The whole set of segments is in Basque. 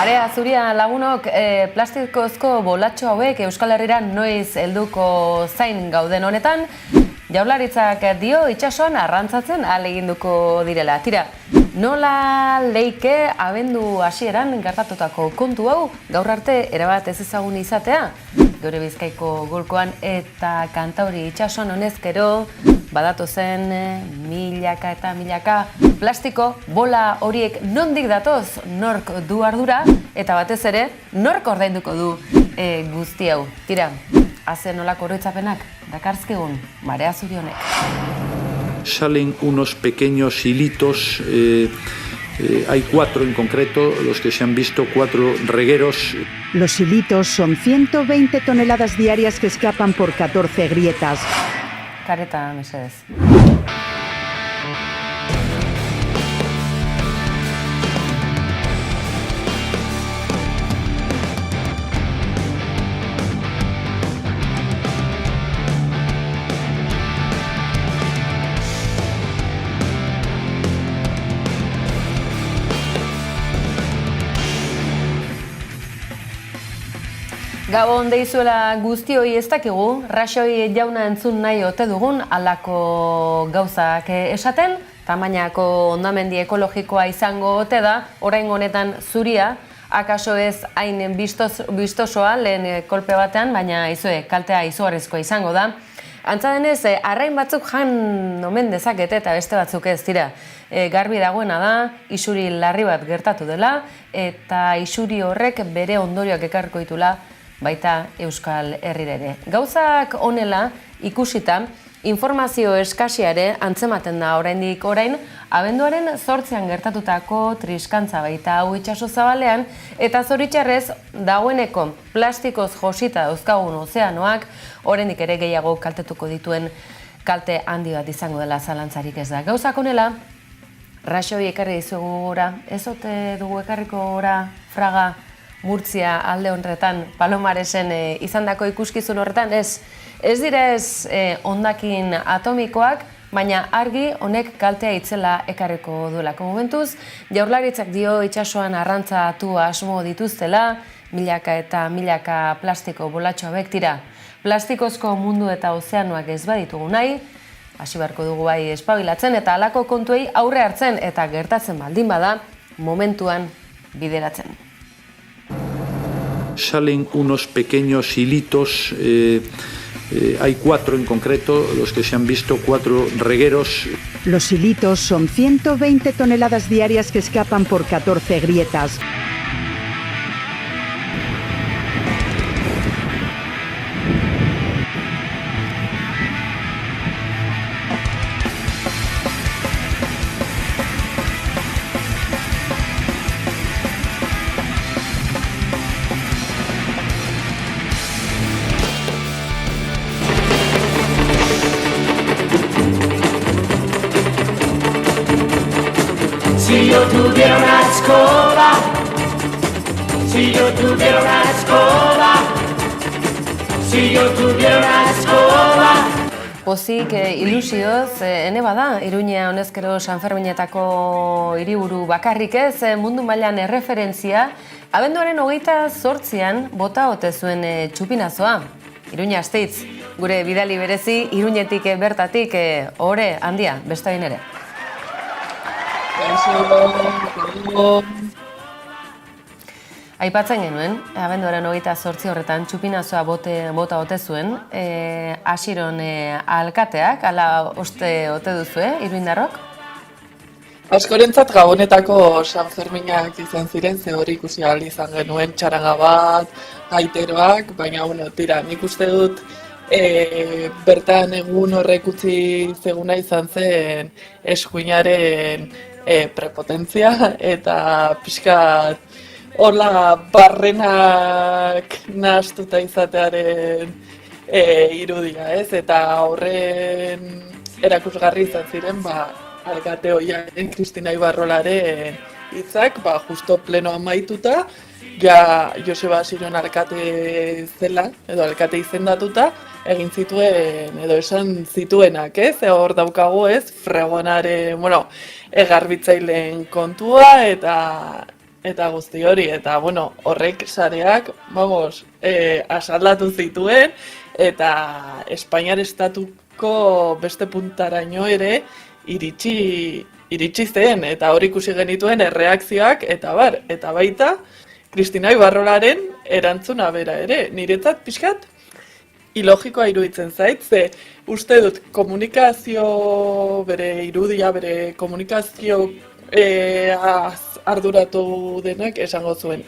Area zuria lagunok, plastikozko bolatxo hauek Euskal Herrira noiz helduko zain gauden honetan, Jaurlaritzak dio itsasoan arrantzatzen ahaleginduko direla. Tira, nola leike abendu hasieran gertatutako kontu hau gaur arte erabat ezezagun izatea? Geure Bizkaiko golkoan eta Kantauri itsasoan honezkero badatu zen milaka eta milaka plastiko bola horiek nondik datoz, nork du ardura eta batez ere nork ordainduko du guzti hau. Tira, haze nolako oroitzapenak dakarzkigun Marea Zuri honek. Salen unos pequeños hilitos, hay 4 en concreto, los que se han visto, 4 regueros. Los hilitos son 120 toneladas diarias que escapan por 14 grietas. Kareta, mesedez. Gabon deizuela guztioi ez dakigu, Raxoi jauna entzun nahi ote dugun halako gauzak esaten, tamainako hondamendi ekologikoa izango ote da, oraingo honetan zuria, akaso ez hain bistosoa lehen kolpe batean, baina izue, kaltea izugarrizkoa izango da. Antza denez, arrain batzuk jan omen dezakete eta beste batzuk ez dira. Garbi dagoena da, isuri larri bat gertatu dela, eta isuri horrek bere ondorioak ekarriko ditula baita Euskal Herrira ere. Gauzak honela ikusita, informazio eskasiare antzematen da oraindik orain, abenduaren 8an gertatutako triskantza baita hau itsaso zabalean, eta zoritxarrez dagoeneko plastikoz josita dauzkagun ozeanoak, oraindik ere gehiago kaltetuko dituen kalte handi bat izango dela zalantzarik ez da. Gauzak honela, Raxoi ekarri dizugu gora, ez ote dugu ekarriko gora, Fraga, Murtzia alde honretan, Palomaresen izandako ikuskizun horretan, ez dira hondakin atomikoak, baina argi honek kaltea itzela ekarriko duelako momentuz. Jaurlaritzak dio itsasoan arrantzatu asmo dituztela, milaka eta milaka plastiko bolatxo hauek dira. Plastikozko mundu eta ozeanoak ez baditugu nahi, hasi beharko dugu bai espabilatzen eta halako kontuei aurre hartzen eta gertatzen baldin bada, momentuan bideratzen. Salen unos pequeños hilitos, hay 4 en concreto, los que se han visto, 4 regueros. Los hilitos son 120 toneladas diarias que escapan por 14 grietas. Si yo tuviera una escoba, si yo tuviera una escoba, si yo tuviera una escoba. Pozik ilusioz, ene bada, Iruña honezkero Sanferminetako hiriburu bakarrik ez, mundu mailan erreferentzia, abenduaren 28an bota ote zuen txupinazoa. Iruña Asteitz, gure bidali berezi, Iruñetik bertatik, ore handia, beste bain ere. Aipatzen genuen, abenduaren 28 horretan txupinazoa bota ote zuen, Asiron alkateak, ala oste ote duzu, iruindarrok? Askorentzat Gabonetako Sanferminak izan ziren, ze hori ikusi ahal izan genuen txaranga bat, gaiteroak, baina tira, nik uste dut bertan egun horrek utzi zeguna izan zen eskuinaren prepotentzia eta pixkat hola barrenak nahastuta izatearen irudia, ez? Eta horren erakusgarri izan ziren, alkate hoiaren Kristina Ibarrolaren hitzak, justo pleno amaituta, ja Joseba Asiron alkate zela, edo alkate izendatuta, egin zituen, edo esan zituenak, ez? Hor daukagu, ez? Fregonaren, garbitzaileen kontua, eta eta guzti hori, eta bueno, horrek sareak, vamos, asaldatu zituen, eta Espainiar estatuko beste puntaraino ere iritsi zen, eta hori ikusi genituen erreakzioak, eta baita, Kristina Ibarrolaren erantzuna bera ere, niretzat pixkat, ilogikoa iruditzen zait, ze uste dut komunikazio, bere irudia, bere komunikazio arduratu denak esango zuen,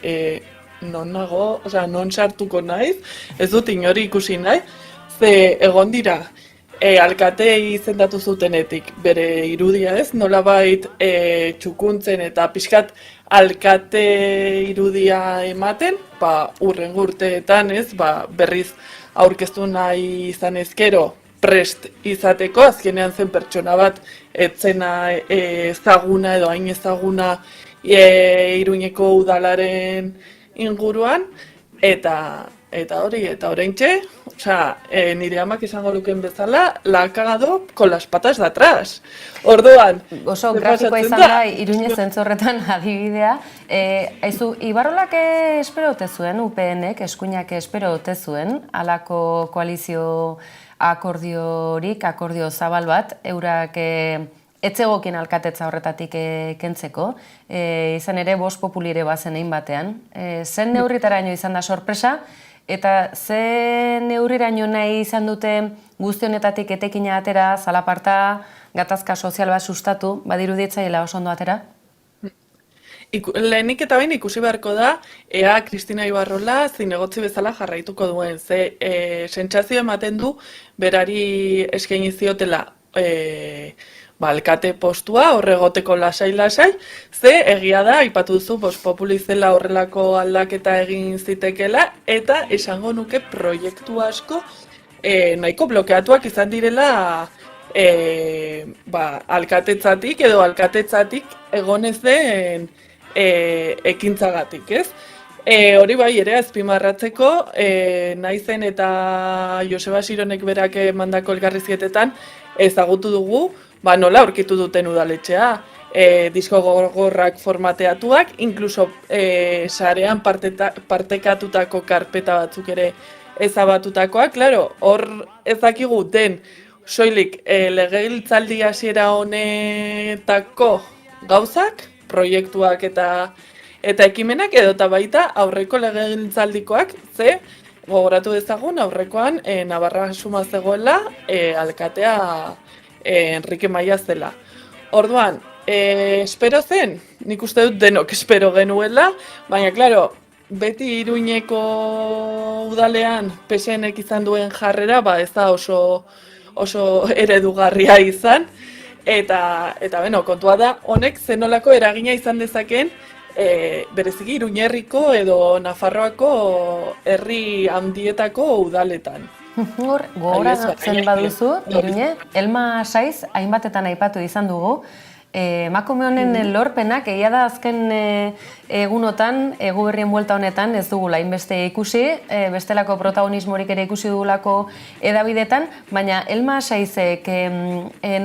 non nago, osea, non sartuko naiz, ez dut inori ikusi nahi, ze egon dira, alkate izendatu zutenetik bere irudia ez, nolabait txukuntzen eta pixkat alkate irudia ematen, hurrengo urteetan ez, berriz aurkeztu nahi izan ezkero prest izateko, azkenean zen pertsona bat etzena ezaguna edo hain ezaguna Iruñeko udalaren inguruan, eta oraintxe, osea, nire amak izango luken bezala, la ha cagado con las patas de atrás. Orduan, oso grafikoa izan da, Iruñe zentzorretan adibidea. Aizu, Ibarrolak espero ote zuen, UPNek, eskuinak espero ote zuen, halako koalizio akordio zabal bat, eurak etzegokien alkatetza horretatik kentzeko, izan ere bost populire bazen egin batean. Zen neurritaraino izan da sorpresa, eta ze neurriraino nahi izan dute guzti honetatik etekina atera, zalaparta, gatazka sozial bat sustatu, badiruditzaiela oso ondo atera? Lehenik eta behin ikusi beharko da, ea Kristina Ibarrola zinegotzi bezala jarraituko duen, ze sentsazio ematen du berari eskaini ziotela alkate postua, horregoteko lasai-lasai, ze egia da, aipatu duzu, populizela horrelako aldaketa egin zitekela, eta esango nuke proiektu asko nahiko blokeatuak izan direla alkatetzatik edo alkatetzatik egonez den ekintzagatik, ez? Hori bai ere azpimarratzeko, naizen eta Joseba Sironek berak mandako elkarrizketetan ezagutu dugu, nola aurkitu duten udaletxea, disko gogorrak formateatuak, inkluso sarean partekatutako karpeta batzuk ere ezabatutakoak, klaro, hor ez dakigu den soilik legegintzaldi hasiera honetako gauzak, proiektuak eta ekimenak, edota baita aurreko legegintzaldikoak, ze gogoratu dezagun aurrekoan Navarra suma zegoela alkatea Enrique Maia zela. Orduan, espero zen, nik uste dut denok espero genuela, baina, klaro, beti Iruñeko udalean PSNek izan duen jarrera, ez da oso eredugarria izan, eta kontua da, honek zenolako eragina izan dezakeen, bereziki Iruñerriko edo Nafarroako herri handietako udaletan. Gogoratzen baduzu, Iruñe, Elma Saiz hainbatetan aipatu izan dugu, emakume honen lorpenak egia da azken egunotan, Eguberrien buelta honetan ez dugula hainbeste ikusi, bestelako protagonismorik ere ikusi dugulako edabidetan, baina Elma Saizek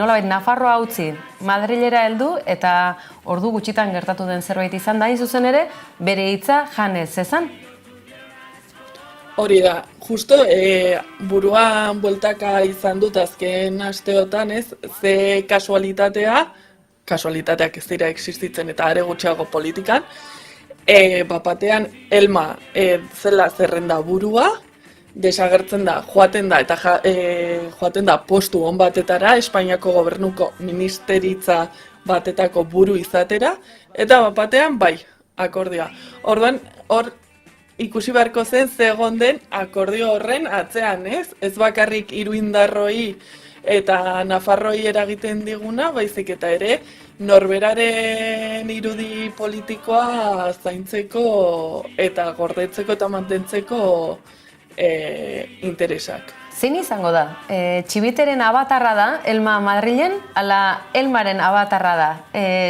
nolabait Nafarroa utzi, Madrilera heldu eta ordu gutxitan gertatu den zerbait izan da, hain zuzen ere, bere hitza janez ezan. Hori da, justo buruan bueltaka izan dut azken asteotan ez, ze kasualitateak ez dira existitzen eta are gutxiago politikan, batean Elma zela zerrenda burua, desagertzen da, joaten da postu on batetara, Espainiako gobernuko ministeritza batetako buru izatera, eta batean bai, akordioa. Orduan, hor ikusi beharko zen zegon den akordio horren atzean, ez? Ez bakarrik iruindarroi eta Nafarroi eragiten diguna, baizik eta ere norberaren irudi politikoa zaintzeko eta gordetzeko eta mantentzeko interesak. Zein izango da? Txibiteren abatarra da Elma Madrilen, ala Elmaren abatarra da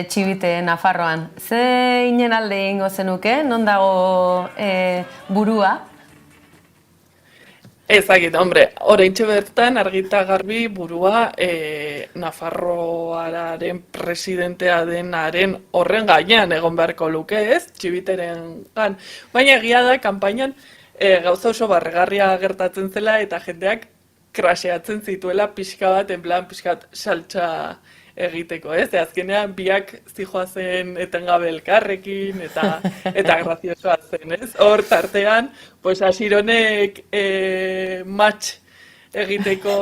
Txibite Nafarroan. Zeinen alde egingo zenuke? Non dago burua? Ezagit, hombre, oraintxe bertan argita garbi burua Nafarroaren presidentea denaren horren gainean egon beharko luke, ez? Txibiteren gan. Baina egia da, kanpainan gauza oso barregarria gertatzen zela eta jendeak kraseatzen zituela pixka bat, en plan pixka bat saltza egiteko, ez? Azkenean biak zijoazen etengabe elkarrekin eta graziosoa zen, ez? Hor tartean, pues Asironek match egiteko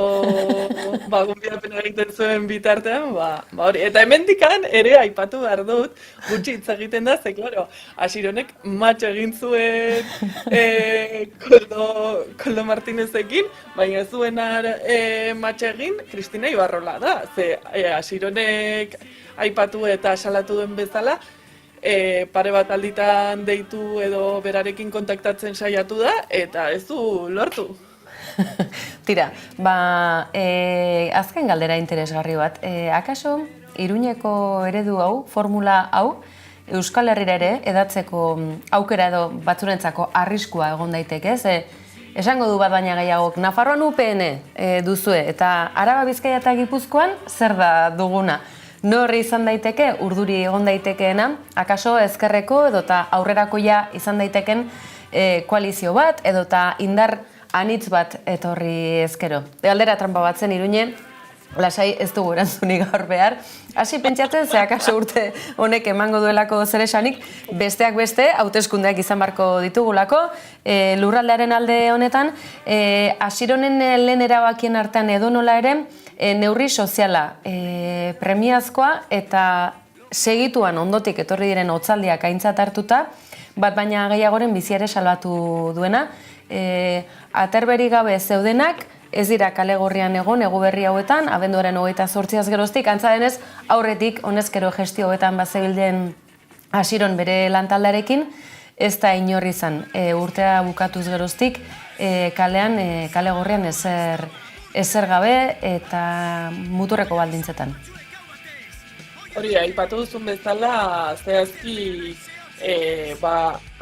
gonbidapena egiten zuen bitartean, hori. Eta hemendikan ere aipatu behar dut, gutxi hitz egiten da, ze, klaro, Asironek match egin zuen Koldo Martinezekin, baina ez zuen match egin Kristina Ibarrola da, ze Asironek aipatu eta salatu duen bezala, pare bat alditan deitu edo berarekin kontaktatzen saiatu da, eta ez du lortu. Tira, azken galdera interesgarri bat. Akaso, Iruñeko eredu hau, formula hau, Euskal Herrira ere edatzeko aukera edo batzurentzako arriskua egon daiteke, ez? Esango du bat baina gehiagok, Nafarroan UPN duzue, eta Araba, Bizkaia eta Gipuzkoan zer da duguna? Norri izan daiteke, urduri egon daitekeena, akaso ezkerreko edota aurrerakoia izan daiteken koalizio bat, edota indar anitz bat etorri ezkero. Galdera trampa bat zen Iruñe, lasai ez dugu erantzunik gaur behar. Hasi pentsatzen, ze akaso urte honek emango duelako zer esanik, besteak beste, hauteskundeak izan barko ditugulako, lurraldearen alde honetan, Asironen lehen erabakien artean edonola ere, neurri soziala premiazkoa eta segituan ondotik etorri diren hotzaldiak aintzat hartuta, bat baina gehiagoren biziare salbatu duena, aterberi gabe zeudenak, ez dira kale gorrian egon Eguberri hauetan, abenduaren 28az geroztik, antza denez aurretik honezkero gestio hauetan bazebilden Asiron bere lantaldarekin, ez da inorri izan urtea bukatuz geroztik kalean, kale gorrian ezer gabe eta muturreko baldintzetan. Hori, aipatu duzun bezala, zehazki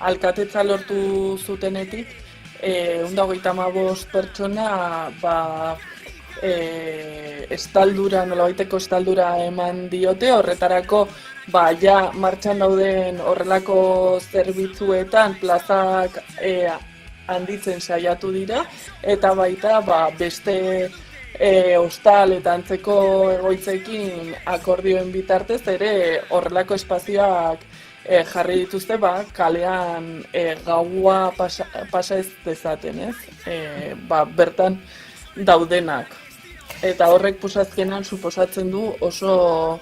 alkatetza lortu zutenetik, 125 pertsona estaldura, nolabaiteko estaldura eman diote, horretarako ja martxan dauden horrelako zerbitzuetan plazak handitzen saiatu dira, eta baita beste hostal eta antzeko egoitzekin akordioen bitartez ere horrelako espazioak jarri dituzte kalean gaua pasa ez dezaten, ez? Bertan daudenak. Eta horrek azkenan suposatzen du oso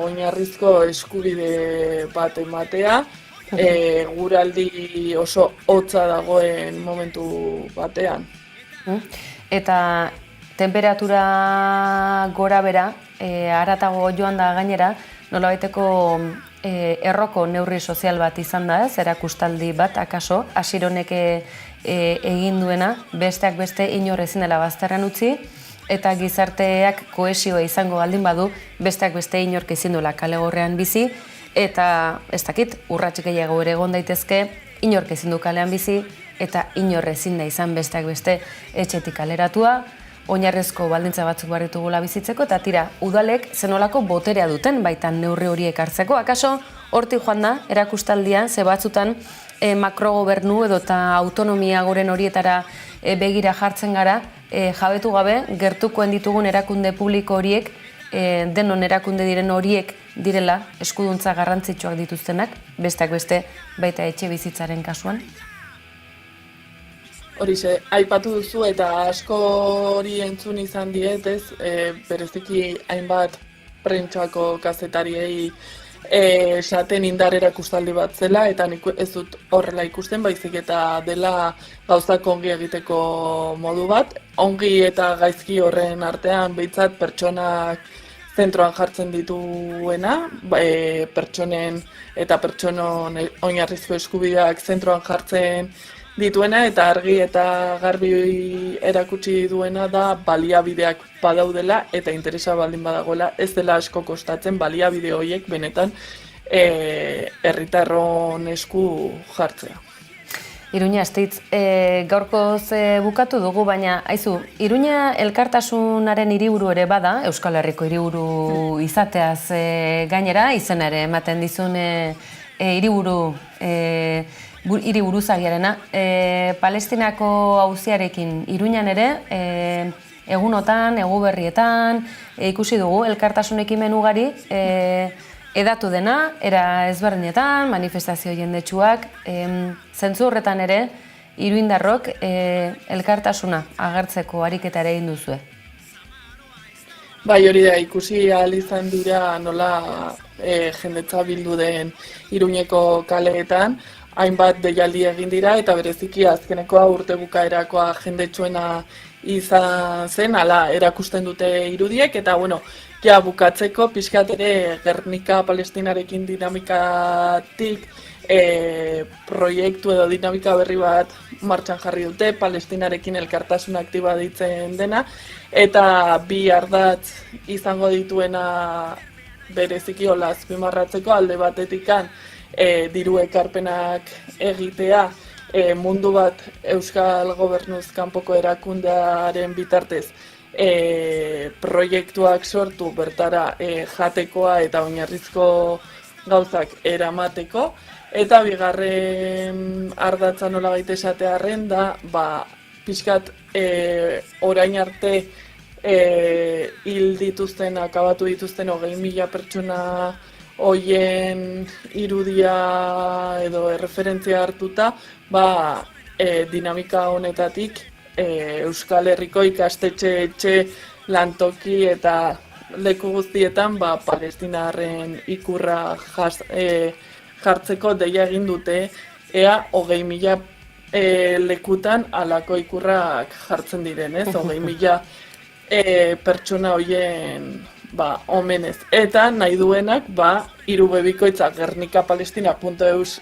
oinarrizko eskubide bat ematea, guraldi oso hotza dagoen momentu batean. Eta temperatura gora bera, haratago joan da gainera, nolabaiteko erroko neurri sozial bat izan da, ez, erakustaldi bat, akaso, Asironek egin duena, besteak beste inor ezin dela bazterran utzi, eta gizarteak kohesioa izango baldin badu, besteak beste inork ezin duela kale gorrean bizi, eta ez dakit, urrats gehiago ere egon daitezke, inork ezin du kalean bizi, eta inor ezin da izan besteak beste etxetik kaleratua, oinarrezko baldintza batzuk behar ditugula bizitzeko, eta tira, udalek zenolako boterea duten baitan neurri horiek hartzeko. Akaso, hortik joan da, erakustaldian, ze batzutan makrogobernu edo eta autonomia goren horietara begira jartzen gara, jabetu gabe, gertukoen ditugun erakunde publiko horiek, denon erakunde diren horiek direla eskuduntza garrantzitsuak dituztenak, besteak beste baita etxe bizitzaren kasuan. Horixe, aipatu duzu eta asko hori entzun izan diet, ez, bereziki hainbat prentsako kazetariei esaten indar erakustaldi bat zela, eta nik ez dut horrela ikusten, baizik eta dela gauzak ongi egiteko modu bat. Ongi eta gaizki horren artean behintzat pertsonak zentroan jartzen dituena, pertsonen eta pertsonon oinarrizko eskubideak zentroan jartzen dituena, eta argi eta garbi erakutsi duena da baliabideak badaudela eta interesa baldin badagoela ez dela asko kostatzen baliabide horiek benetan herritarron esku jartzea. Iruña Astitz, gaurkoz bukatu dugu, baina aizu, Iruña elkartasunaren hiriburu ere bada, Euskal Herriko hiriburu izateaz gainera, izena ere ematen dizun hiriburu hiriburuzagiarena. Palestinako auziarekin Iruñan ere, egunotan, eguberrietan, ikusi dugu elkartasun ekimen ugari, edatu dena, era ezberdinetan, manifestazio jendetsuak, zentzu horretan ere, iruindarrok elkartasuna agertzeko ariketa ere egin duzue. Bai, hori da, ikusi ahal izan dira nola jendetza bildu den Iruñeko kaleetan, hainbat deialdi egin dira eta bereziki azkenekoa urte bukaerakoa jendetsuena izan zen, hala erakusten dute irudiek, eta bueno, ja bukatzeko pixkat ere Gernika Palestinarekin dinamikatik proiektu edo dinamika berri bat martxan jarri dute, Palestinarekin elkartasun aktiba ditzen dena, eta bi ardatz izango dituena bereziki hola azpimarratzeko alde batetikan diru ekarpenak egitea, mundu bat Euskal Gobernuz kanpoko erakundearen bitartez proiektuak sortu bertara jatekoa eta oinarrizko gauzak eramateko, eta bigarren ardatza nolabait esatearren da, pixkat orain arte hil dituzten, akabatu dituzten 20.000 pertsona hoien irudia edo erreferentzia hartuta, dinamika honetatik Euskal Herriko ikastetxe, lantoki eta leku guztietan palestinarren ikurra jartzeko deia egin dute, ea 20.000 lekutan halako ikurrak jartzen diren, ez? 20.000 pertsona hoien omenez. Eta nahi duenak, irubebikoitzak gernikapalestina.eus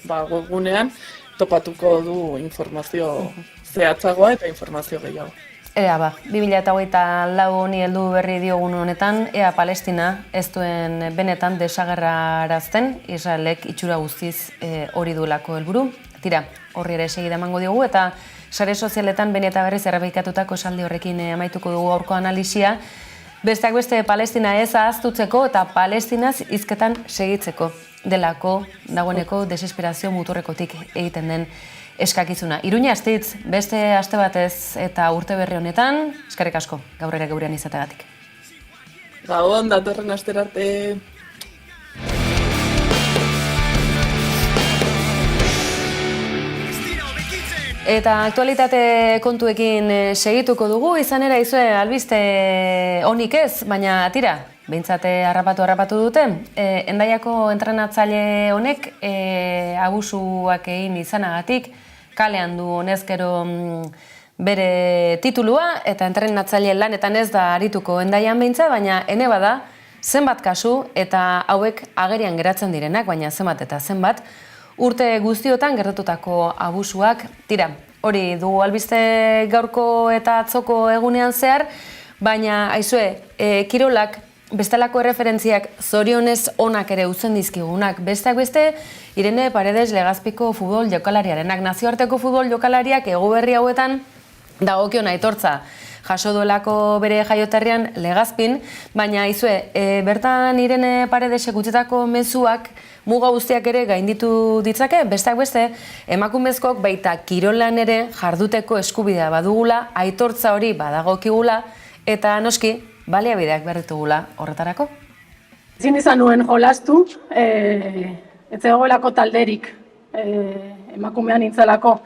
webgunean topatuko du informazio zehatzagoa eta informazio gehiago. Ea 2024 honi heldu berri diogun honetan, ea Palestina ez duen benetan desagerrarazten, Israelek itxura guztiz hori duelako helburu. Tira, horri ere segida emango diogu, eta sare sozialetan behin eta berriz errepikatutako esaldi horrekin amaituko dugu gaurko analisia. Besteak beste Palestina ez ahaztutzeko eta Palestinaz hizketan segitzeko delako dagoeneko desesperazio muturrekotik egiten den eskakizuna. Iruña Astitz, beste aste batez eta urte berri honetan, eskerrik asko, gaur ere geurean izateagatik. Gabon, datorren astera arte. Eta aktualitate kontuekin segituko dugu, izan ere izue albiste onik ez, baina tira, behintzate harrapatu dute. Hendaiako entrenatzaile honek abusuak egin izanagatik, kalean du honezkero bere titulua, eta entrenatzaile lanetan ez da arituko Hendaian behintzat, baina ene bada zenbat kasu eta hauek agerian geratzen direnak, baina zenbat eta zenbat, urte guztiotan gertatutako abusuak, tira, hori dugu albiste gaurko eta atzoko egunean zehar, baina aizue, kirolak, bestelako erreferentziak zorionez onak ere utzen dizkigunak, besteak beste, Irene Paredes Legazpiko futbol jokalariarenak, nazioarteko futbol jokalariak eguberri hauetan dagokion aitortza jaso duelako bere jaioterrian Legazpin, baina aizue, bertan Irene Paredesek utzitako mezuak muga guztiak ere gainditu ditzake, besteak beste, emakumezkoak baita kirolan ere jarduteko eskubidea badugula, aitortza hori badagokigula, eta noski, baliabideak berritugula horretarako. Ezin izan nuen jolastu, ez zegoelako talderik emakumean nintzalako.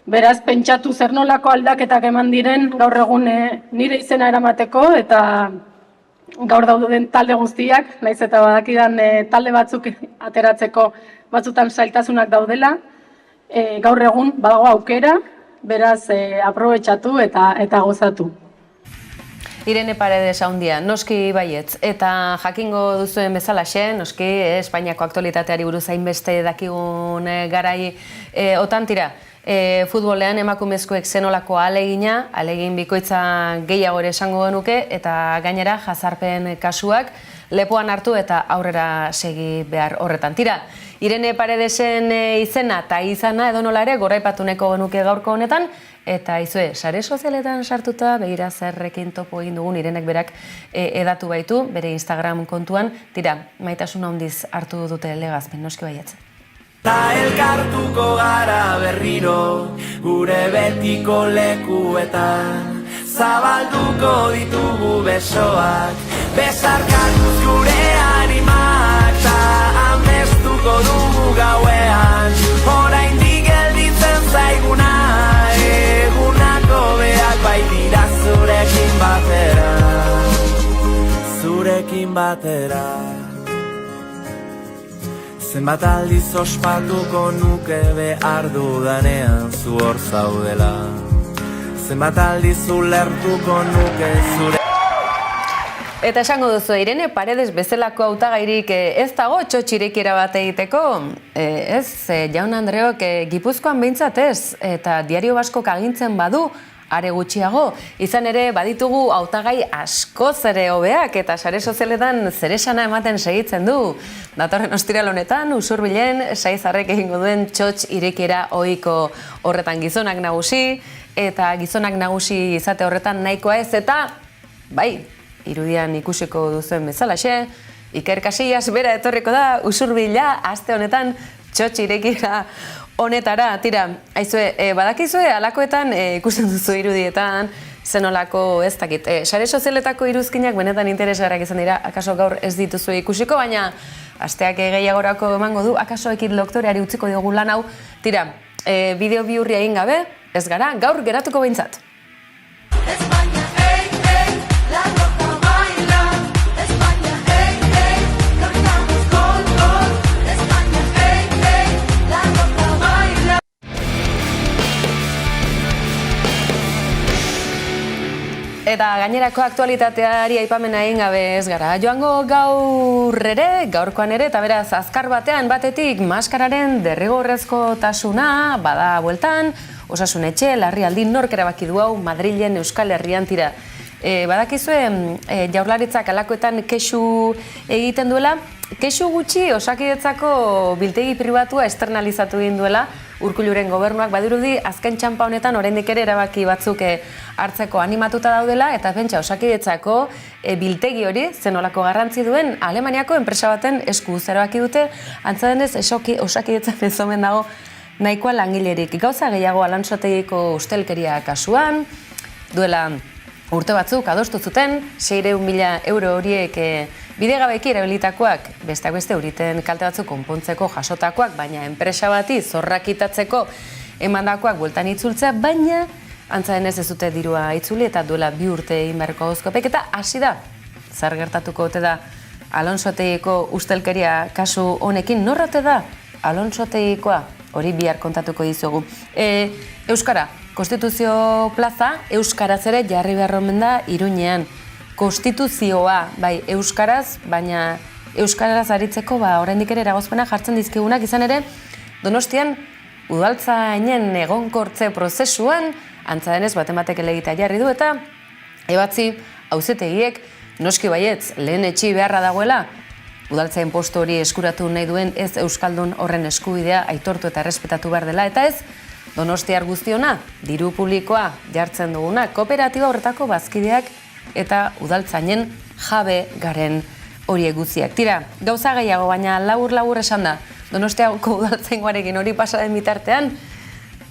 Beraz, pentsatu zer nolako aldaketak eman diren gaur egun nire izena eramateko, eta gaur dauden talde guztiak, nahiz eta badakidan talde batzuk ateratzeko batzutan zailtasunak daudela, gaur egun badago aukera, beraz aprobetxatu eta gozatu. Irene Paredes handia, noski baietz, eta jakingo duzuen bezalaxe, noski Espainiako aktualitateari buruz hainbeste dakigun garai otan tira, futbolean emakumezkoek zenolako alegin bikoitza gehiago ere esango genuke, eta gainera jazarpen kasuak lepoan hartu eta aurrera segi behar horretan. Tira, Irene Paredesen izena eta izana edonola ere goraipatuneko genuke gaurko honetan, eta izue, sare sozialetan sartuta, begira zerrekin topo egin dugun Irenek berak edatu baitu, bere Instagram kontuan, tira, maitasuna handiz hartu dute legazpen, noski baietz. Ta elkartuko gara berriro, gure betiko lekuetan, zabalduko ditugu besoak, besarkatuz gure animak, ta amestuko dugu gauean, oraindik gelditzen zaiguna, egunako beak baitira zurekin batera. Zenbat aldiz ospatuko nuke behar dudanean zu hor zaudela. Zenbat aldiz ulertuko nuke zure... Eta esango duzu, Irene Paredes bezalako hautagairik ez dago txotxirekiera bat egiteko? Jaun Andreok Gipuzkoan behintzat ez, eta Diario Baskok agintzen badu, are gutxiago. Izan ere, baditugu hautagai askoz ere hobeak eta sare sozialetan zeresana ematen segitzen du. Datorren ostiral honetan, Usurbilen, Saizarrek egingo duen txotx irekiera ohiko horretan gizonak nagusi, eta gizonak nagusi izate horretan nahikoa ez, eta bai, irudian ikusiko duzuen bezalaxe, Iker Casillas bera etorriko da Usurbila aste honetan txotx irekiera honetara. Tira, aizue, badakizue alakoetan ikusten duzu irudietan, zenolako ez dakit. Sare sozialetako iruzkinak benetan interesgarrak izan dira, akaso gaur ez dituzu ikusiko, baina asteak gehiagorako emango du, akaso ekit doktoreari utziko diogu lan hau. Tira, bideo bihurria egin gabe, ez gara, gaur geratuko behintzat. Eta gainerako aktualitateari aipamena egin gabe ez gara. Joango gaurkoan ere, eta beraz azkar batean batetik maskararen derrigorrezko tasuna, bada bueltan, Osasun etxe, larrialdi nork erabaki du hau Madrilen Euskal Herrian tira. Badakizue Jaurlaritzak alakoetan kexu egiten duela, kexu gutxi Osakidetzako biltegi pribatua externalizatu egin duela, Urkulluren gobernuak badirudi azken txanpa honetan oraindik ere erabaki batzuk hartzeko animatuta daudela, eta pentsa Osakidetzako biltegi hori zenolako garrantzi duen Alemaniako enpresa baten esku erabaki dute, antza denez Osakidetzan ez omen dago nahikoa langilerik. Gauza gehiago Alonsotegiko ustelkeria kasuan, duela urte batzuk adostu zuten, 600.000 euro horiek bidegabeki erabilitakoak, besteak beste uriten kalte batzuk konpontzeko jasotakoak, baina enpresa bati zorrakitatzeko emandakoak bueltan itzultzea, baina antza denez ez dute dirua itzuli eta duela 2 urte egin beharreko gozkopek, eta hasi da, zer gertatuko ote da Alonsotegiko ustelkeria kasu honekin, norrote da Alonsotegikoa, hori bihar kontatuko dizugu. Euskara, Konstituzio plaza, euskaraz ere jarri behar omen da Iruñean. Konstituzioa, bai, euskaraz, baina euskaraz aritzeko, oraindik ere eragozpena jartzen dizkigunak, izan ere, Donostian, udaltzainen egonkortze prozesuan, antza denez, batek elegitea jarri du, eta ebatzi, auzetegiek, noski baietz, lehen etxi beharra dagoela, udaltzain postu hori eskuratu nahi duen ez euskaldun horren eskubidea aitortu eta errespetatu behar dela, eta ez, Donostiar guztiona, diru publikoa jartzen duguna, kooperatiba horretako bazkideak eta udaltzainen jabe garen horiek guztiak. Tira, gauza gehiago, baina labur esan da, Donostiako udaltzaingoarekin hori pasaren bitartean,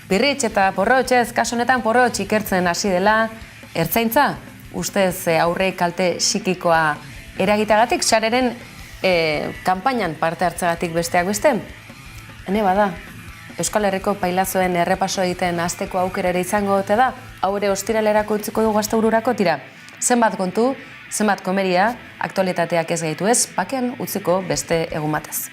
Birritx eta Porrotx, kasu honetan Porrotx ikertzen hasi dela, ertzaintza, ustez aurrei kalte psikikoa eragitagatik, sareren kanpainan parte hartzagatik besteak beste. Hene bada, Euskal Herriko pailazoen errepaso egiten hasteko aukera ere izango ote da, hau ere ostiralerako utziko dugu astebururako, tira, zenbat kontu, zenbat komeria, aktualitateak ez gaitu ez, bakean utziko beste egun batez.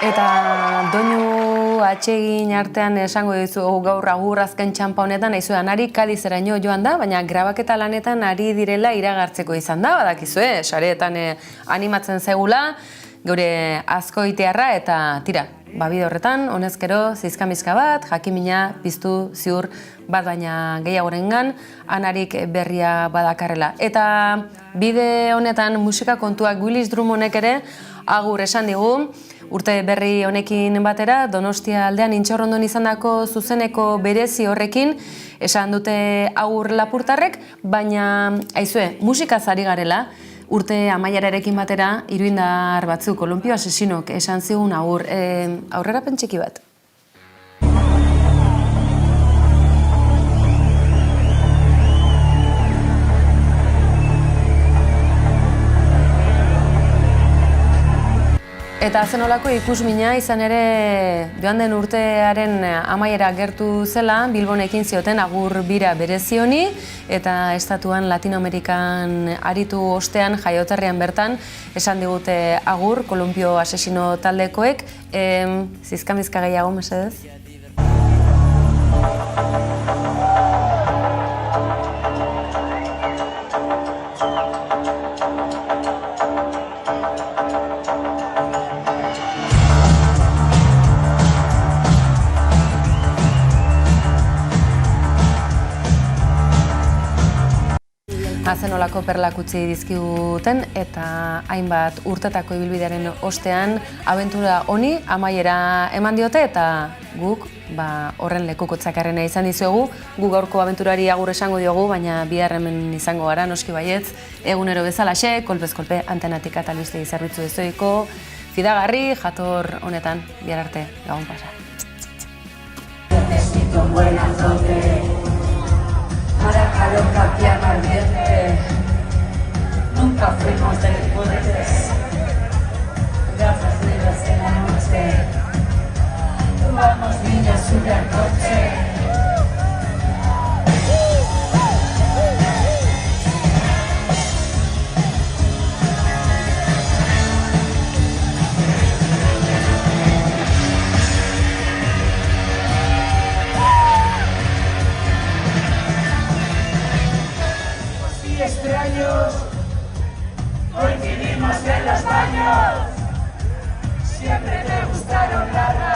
Eta doinu atsegin artean esango dizu gaur agur azken txampa honetan, aizu Anari Kadizeraino joan da, baina grabaketa lanetan ari direla iragartzeko izan da, badakizue, sareetan animatzen zegula, geure Azkoitiarra eta tira, bide horretan, honezkero, zizkamizka bat, jakimina, piztu, ziur, bat baina gehiagorengan, Anarik berria badakarrela. Eta bide honetan musika kontuak Willis Drummondek ere agur esan digu, urte berri honekin batera, Donostia aldean Intxorrondon izandako zuzeneko berezi horrekin, esan dute agur Lapurtarrek, baina aizue, musikaz ari garela, urte amaierarekin batera, iruindar batzuk, Kolumpio Asesinok esan zigun agur, aurrera pentsiki bat. Eta zenolako ikusmina izan ere joan den urtearen amaiera gertu zela, Bilbon ekin zioten agur bira berezi honi, eta estatuan Latinoamerikan aritu ostean jaioterrian bertan esan digute agur Kolumpio Asesino taldekoek, zizkamizka gehiago mesedez? Zenolako perlak utzi dizkiguten eta hainbat urtetako ibilbidearen ostean abentura honi amaiera eman diote eta guk horren lekukotzakarrena izan dizuegu. Gu gaurko abenturari agur esango diogu, baina bihar hemen izango gara, noski baietz, egunero bezalaxe, kolpez kolpe antenatik atalbistegi zerbitzu ezoiko, fidagarri, jator honetan, bihar arte, gabon pasa. Para calocatear ardiente, nunca fuimos delincuentes, gafas negras en la noche, tomamos niñas sube al coche. Extraños, coincidimos en los baños, siempre te gustaron las